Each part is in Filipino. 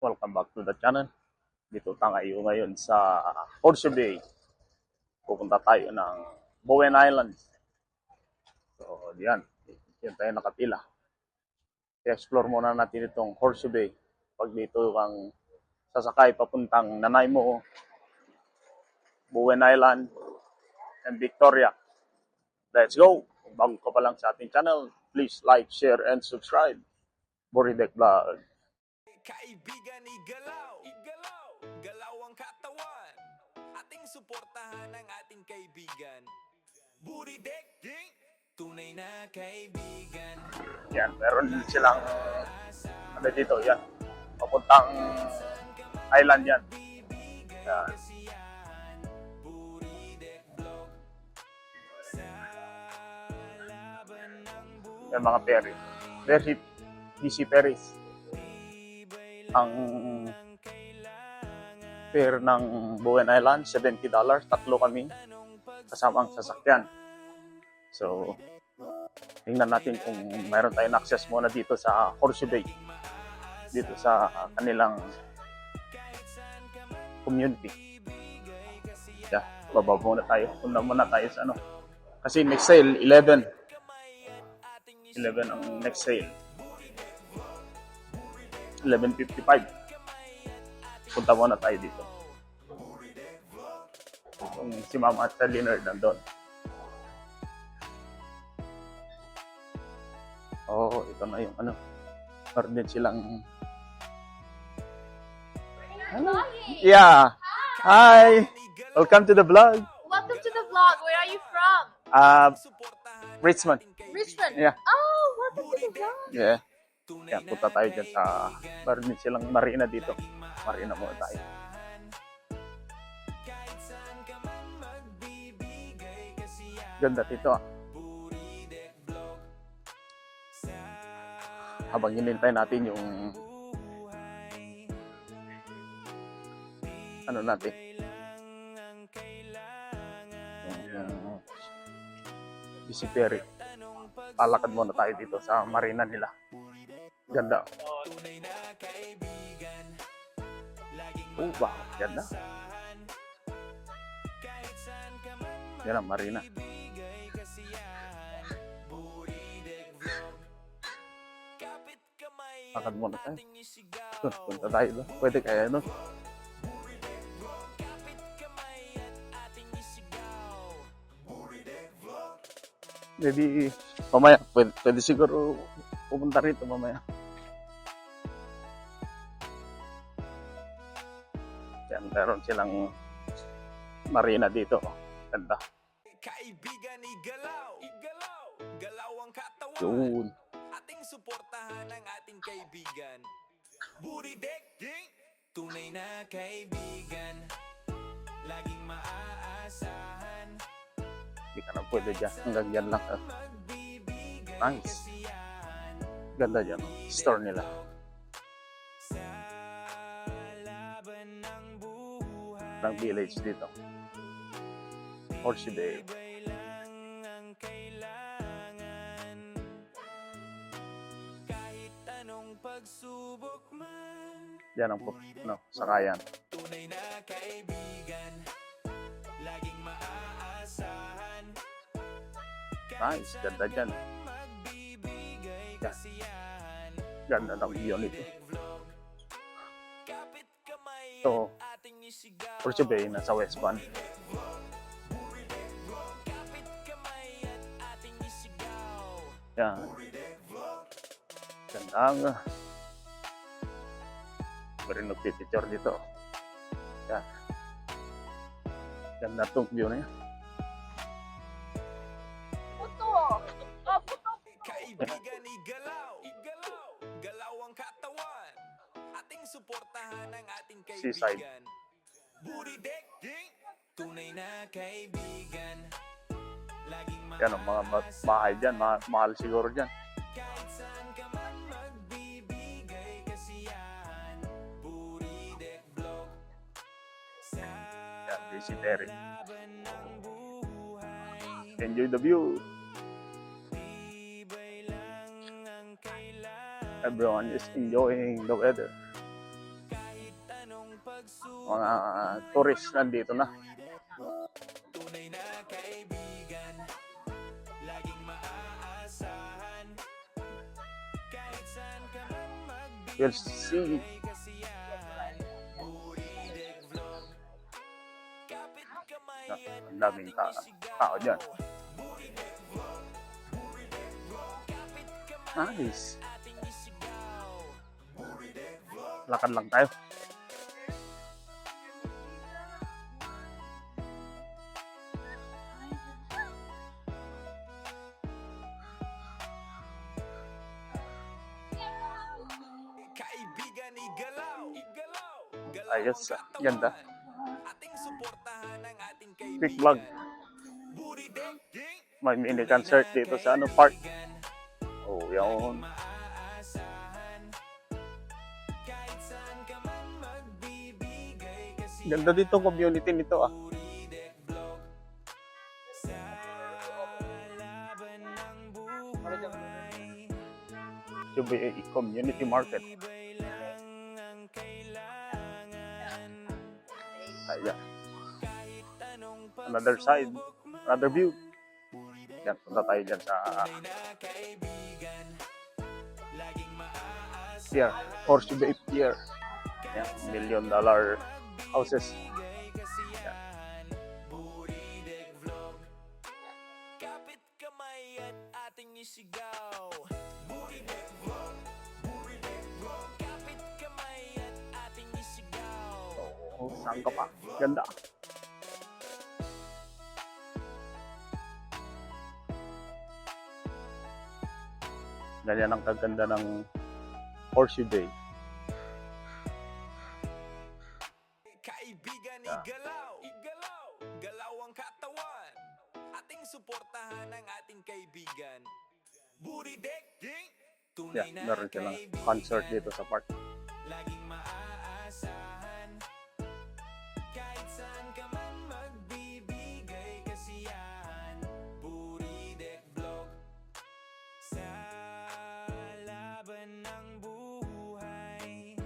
Welcome back to the channel. Dito tayo ngayon sa Horseshoe Bay. Pupunta tayo ng Bowen Island. So, yan. Yan tayo nakapila. I-explore muna natin itong Horseshoe Bay. Pag dito kang sasakay papuntang Nanaimo, Bowen Island, and Victoria. Let's go! Kung bago ka pa lang sa ating channel, please like, share, and subscribe. Boridek Vlog. Kaibigan, igalaw, galaw ang katawan. Ating suportahan ang ating kaibigan. Buridek, tunay na kaibigan. Yan, meron din silang ano dito, yan. Papuntang island yan. Yan. Yan mga ferry. Very busy ferries. Ang fare ng Bowen Island, $70. Tatlo kami kasama ang sasakyan. So, tingnan natin kung mayroon tayong access muna dito sa Horseshoe Bay. Dito sa kanilang community. Yeah, baba muna tayo. Punta muna tayo sa ano. Kasi next sale, 11 ang next sale. 11:55. Punta muna tayo dito. Kung si Mama at si Leonard nandun. Oh, ito na yung ano. Meron din silang... Ano? Yeah. Hi. Welcome to the vlog. Welcome to the vlog. Where are you from? Richmond. Richmond. Yeah. Oh, welcome to the vlog. Yeah. Yan, punta tayo dyan sa... Meron din silang marina dito. Marina muna tayo. Ganda dito ah. Habang hinintay natin yung... Ano natin? Yung... Busy ferry. Palakad muna tayo dito sa marina nila. Ganda. Oh, wow. Ganda. Yan ang marina. Lakad muna tayo. Punta tayo doon. Pwede kaya doon. Maybe mamaya. Pwede siguro pupunta rito mamaya. Yan, meron silang marina dito. Ganda. Kaibigan, igalaw, galaw ang katawan. Yun. Ating suportahan ang ating kaibigan. Buridek, tunay na kaibigan. Laging maaasahan. Hindi ka na pwede dyan. Hanggang dyan lang. Nice. Ganda dyan. Store nila. Ng village dito. Horseshoe Bay. Yan ang sakayan. Tunay na kaibigan. Laging maaasahan. Nice. Ganda dyan. Yan. Ganda ng view nito. So, Horseshoe Bay nasa West Bend. Yan. Ganda ang meron nagpipicture dito. Yan. Ganda itong view na yan. Puto. Oh, puto. Kaibigan, igalaw, galaw ang katawan. Ating suportahan ang ating kaibigan. Seaside. Buridek, tunay na kaibigan. Laging Yan ang mga bahay dyan. Mahal siguro dyan. kahit saan ka man magbibigay kasiyahan. Buridek vlog. Yan, busy ferry. Enjoy the view. Everyone is enjoying the weather. mga tourist nandito na. Tunay na kaibigan, laging maaasahan. Kahit saan ka man We'll see. magbibigay kasiyahan. Buridek Vlog, kapit kamay at Ang daming ating isigaw. tao dyan. Buridek Vlog, kapit kamay Nice. ating isigaw. Lakad lang tayo. Kaibigan, igalaw, igalaw, galaw Ayos, ang katawan. ganda. Ating suportahan ang ating kaibigan. Quick vlog. Buridek, May mini concert dito sa park. Oh, yun. maaasahan. Kahit saan ka man magbibigay kasi Ganda dito community nito ah. Buridek Vlog. Sa laban ng buhay, QBA Community Market. iba'y lang ang kailangan. Ayan. Kahit anong Another side. Another view. Yan, punta tayo dyan sa pagbay na kaibigan, laging maaasahan. pier. Horseshoe Bay Pier. Yan, $1 million houses. Kasiyahan, Buridek Vlog, kapit kamay at ating isigaw. Buridek Vlog, kapit kamay at ating isigaw. Oh, saan ka pa? Ganda. Ganyan ang kaganda ng Horseshoe Bay. Kaibigan, Yeah. igalaw, igalaw, galaw ang katawan. Ating suportahan ang ating kaibigan. Buridek, Yeah, tunay na meron silang kaibigan, concert dito sa park. laging maaasahan. Kahit saan ka man magbibigay kasiyahan. Buridek Vlog, sa laban ng buhay.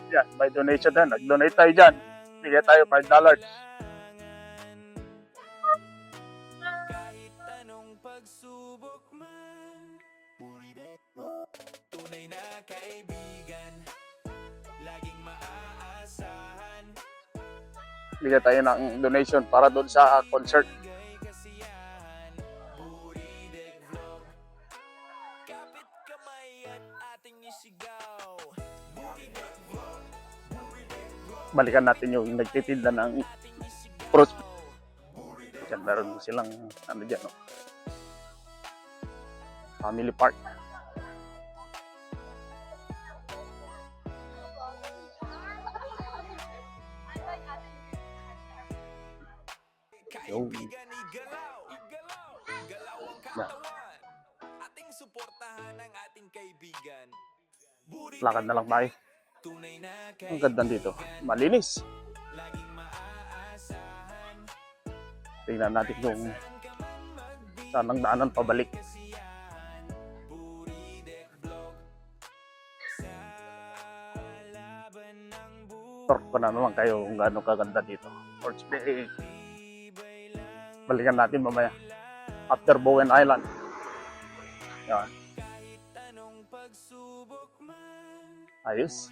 Yan, may donation na. Nag-donate tayo dyan. Bigyan tayo $5. Kahit anong pagsubok man, tunay na kaibigan, laging maaasahan. Bigyan tayo ng donation para doon sa concert. Bigay kasiyahan, Buridek Vlog, kapit kamay at ating isigaw. Buridek Vlog, Balikan natin yung nagtitinda ng ating isigaw. fruits. Yan, meron silang ano dyan, no? Family Park. Kaibigan, igalaw, igalaw, galaw ang katawan. Ating suportahan ang ating kaibigan. Buridek, Lakad na lang tayo. tunay na Ang ganda dito. Malinis. laging maaasahan. Tingnan natin kung saan ang daanan pabalik. Kasiyahan, Buridek Vlog, sa laban ng Tork ko na naman kayo kung gaano kaganda dito. Horseshoe Bay. iba'y lang Balikan natin mamaya. After Bowen Island. Yan. kahit anong pagsubok man. Ayos.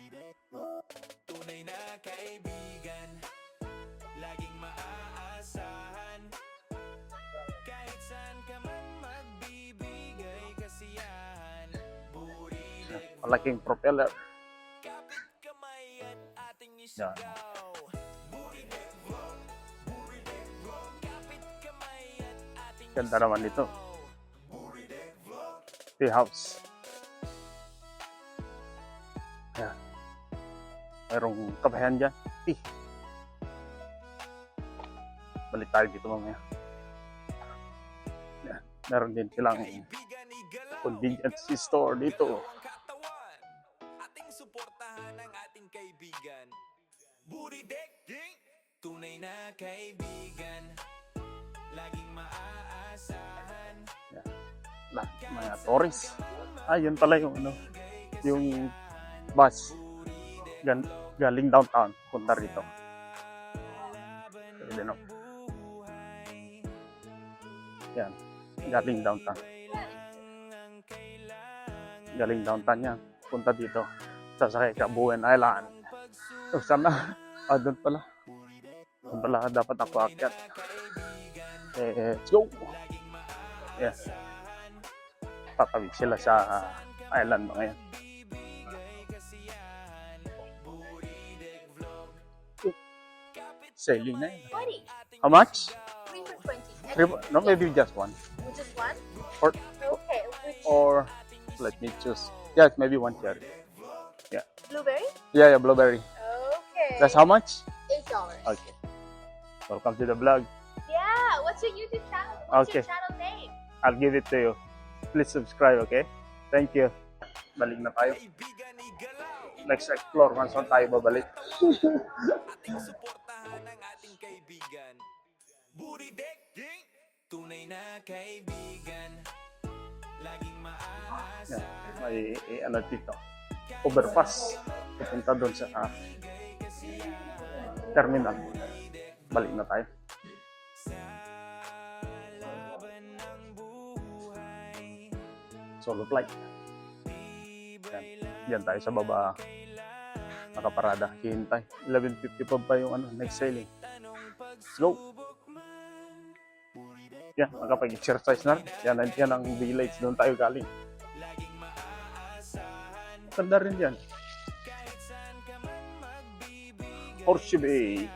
Tunay na kaibigan, laging maaasahan. Kahit saan ka man magbibigay kasiyahan. Buridek, Malaking propeller. kapit kamay at ating Yan. isigaw. Buridek Vlog, kapit kamay at ating Ganda naman ito. isigaw. Tea house. Yan. Mayroong kabayan dyan. Tea. Balik tayo dito mamaya. Yan. Meron din silang Kaibigan, igalaw, convenience store dito. ang katawan. Ating suportahan ang ating kaibigan. Buridek, tunay na kaibigan, laging maaasahan. Mga tourist. Ah, yun pala yung ano, yung bus. galing downtown, punta rito. Pwede, no? Yan, galing downtown. Galing downtown yan, punta dito. Sasakay ka, Bowen Island. So, sana, doon pala. Doon pala dapat ako akyat. Let's go! Yes. Tatawid sila sa island mga yan. Sailing na yun. 20. How much? 3 for 20. No, maybe just one. Just one? Or, Okay. Which or let me choose. Yes, maybe one cherry. blueberry? Yeah, blueberry. Okay. That's how much? $8. Okay. Welcome to the vlog. Yeah. What's your YouTube channel? What's Okay. your channel name? I'll give it to you. Please subscribe, okay? Thank you. Balik na tayo. Kaibigan igalaw. Next explore, once on tayo babalik. Ating suportahan ang ating kaibigan. Buridek, tunay na kaibigan. Laging Yan. maaasahan. May ano dito. Overpass. Pupunta doon sa terminal. Balik na tayo. Solo flight. Yan. Yan tayo sa baba. Nakaparada. Hihintay. 11:55 pa yung next sailing. Let's go. Yan. Nakapag-exercise na rin. Yan ang village. Doon tayo galing. Ganda rin yan. Horseshoe Bay.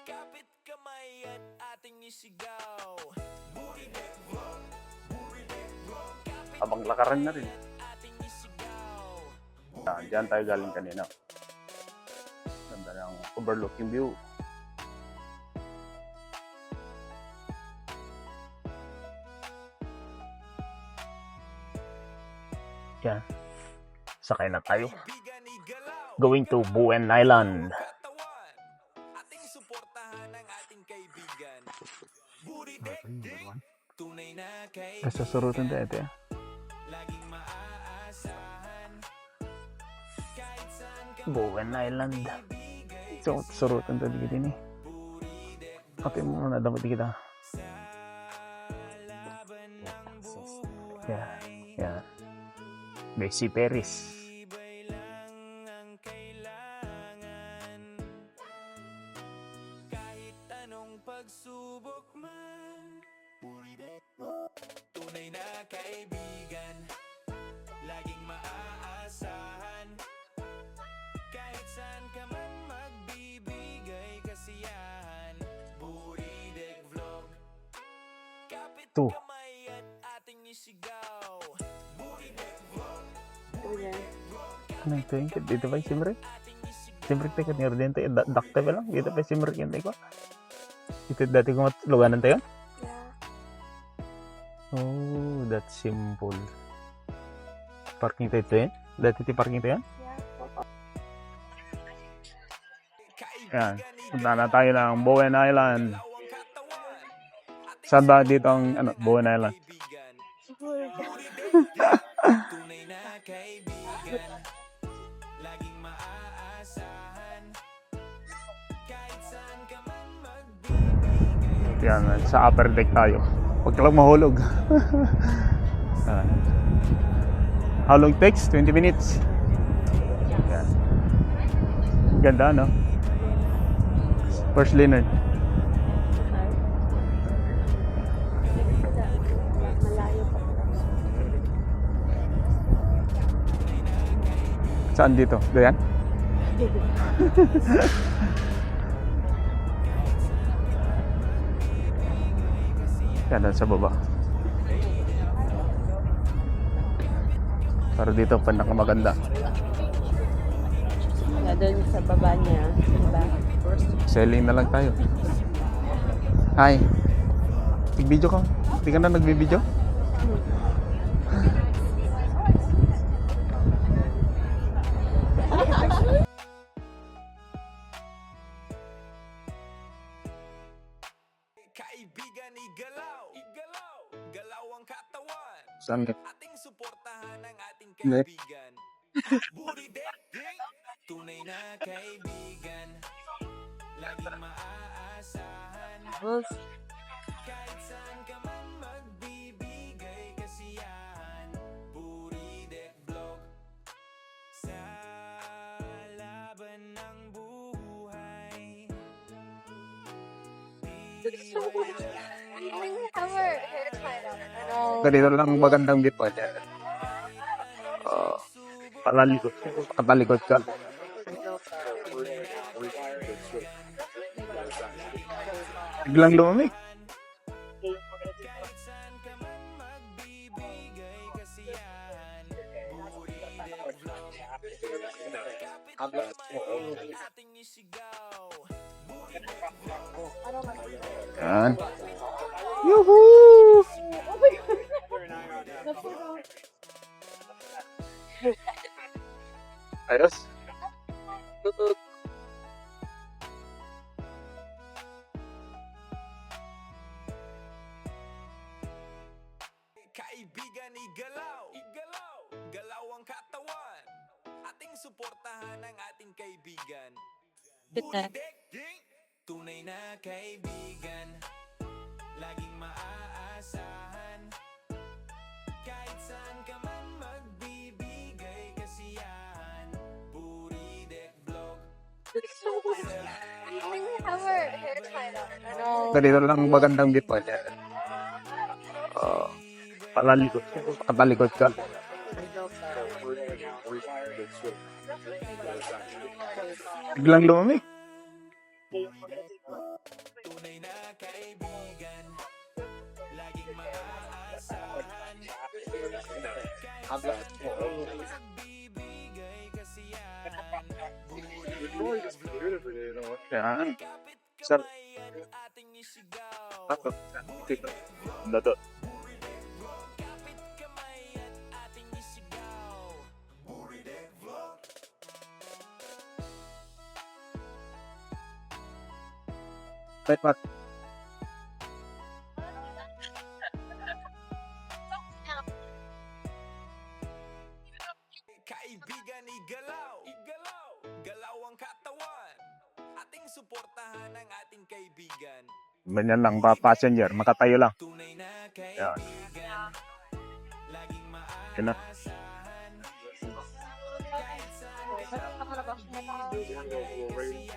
Kapit kamay at ating isigaw. Habang lakaran na rin. Ating isigaw. Diyan tayo galing kanina. Ganda ng overlooking view. Yan. Sakay na tayo. Kaibigan igalaw. Going to Bowen Island. Katawan. Ating suportahan ang ating kaibigan. Buridek, tunay na kaibigan. Kasasurutan tayo ito. Laging maaasahan. Kahit saan ka Bowen Island. So, surutan tayo dito din eh. Kape mo muna, dapat kita. Yeah. Yeah. Bessie Paris. tibay lang ang kailangan. Kahit anong pagsubok man. Tunay na kaibigan. Laging maaasahan. Kahit saan ka man magbibigay kasiyahan. Buridek Vlog. Kapit To. kamay at ating isigaw. Ano ito yung dito ba yung simrik? Simrik tayo kanina rin tayo. Dakta ba lang? Dito pa yung simrik yun tayo ko. Ito dati ko matuluganan tayo? Yeah. Oh, that's simple. Parking tayo ito yun? Dati ito parking tayo yun? Yan. Punta na tayo ng Bowen Island. Saan ba dito ang Bowen Island? Tunay na kaibigan. Laging maaasahan. Kahit saan ka man magbibigay. Yan, sa upper deck tayo. Huwag ka lang mahulog. Yan. How long takes? 20 minutes. Yan. Ganda, no? First Leonard. Malayo pa. Saan dito? Doon? Yan, sa baba. Pero dito, pinakamaganda. Kaya doon sa baba niya, diba? Selling na lang tayo. Hi. Nag-video ka? Hindi ka na nagbi-video? Kaibigan igalaw. Igalaw. Galaw ang katawan. Saan ka? Ating suportahan ang ating Next. kaibigan. Tunay na kaibigan, laging maaasahan. Boss, Kahit saan ka man magbibigay kasiyahan. Buridek Vlog. Sa laban ng buhay, Our hairstyle. Ganito lang magandang dito. Patalikod. Patalikod ka. Biglang lumamig. kahit saan ka man magbibigay kasiyahan. Buridek Vlog. Kapit kamay ang ating isigaw. Yan. Yuhuu! Ayos. Kaibigan, igalaw! Igalaw! Galaw ang katawan. Ating suportahan ang ating kaibigan. Buridek Gang! Tunay na kaibigan, laging maaasahan. Kahit saan ka man magbibigay kasiyahan. Buridek Vlog. Our hairstyle. Ganito lang magandang dito. Patalikod. Patalikod ka. Biglang lumamig. Tunay na kaibigan, laging maaasahan. Kahit saan ka man magbibigay kasiyahan. Yan. Kapit Sir. kamay ang ating isigaw. Dato. Kapit kamay at ating isigaw. Buridek Vlog. Right, Mark. Kaibigan, igalaw! Igalaw! Galaw ang katawan. Ating suportahan ang ating kaibigan. Ganyan lang, passenger. Makatayo lang. Tunay na Yan. kaibigan, laging Yan na. maaasahan. Kahit saan ka magbibigay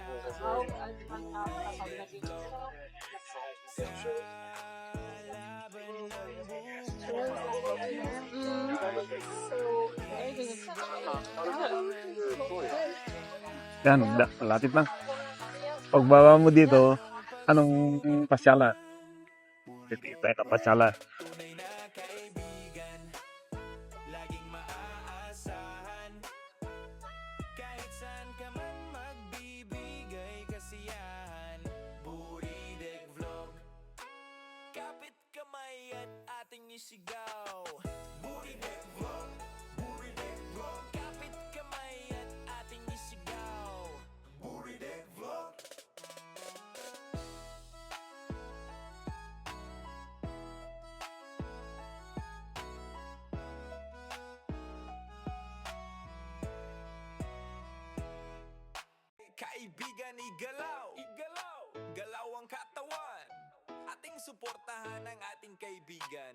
Yan, lapit na. Pagbaba mo dito, anong pasyalan? Dito tayo ka pasyalan. tunay na kaibigan, laging maaasahan. Kahit saan ka man magbibigay kasiyahan. Buridek Vlog. Kapit kamay at ating isigaw. Buridek Vlog. Buridek Vlog. Kapit kamay at ating isigaw. Buridek Vlog. Kaibigan, igalaw! Igalaw! Galaw ang katawan. Ating suportahan ang ating kaibigan.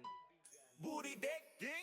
Buridek Gang!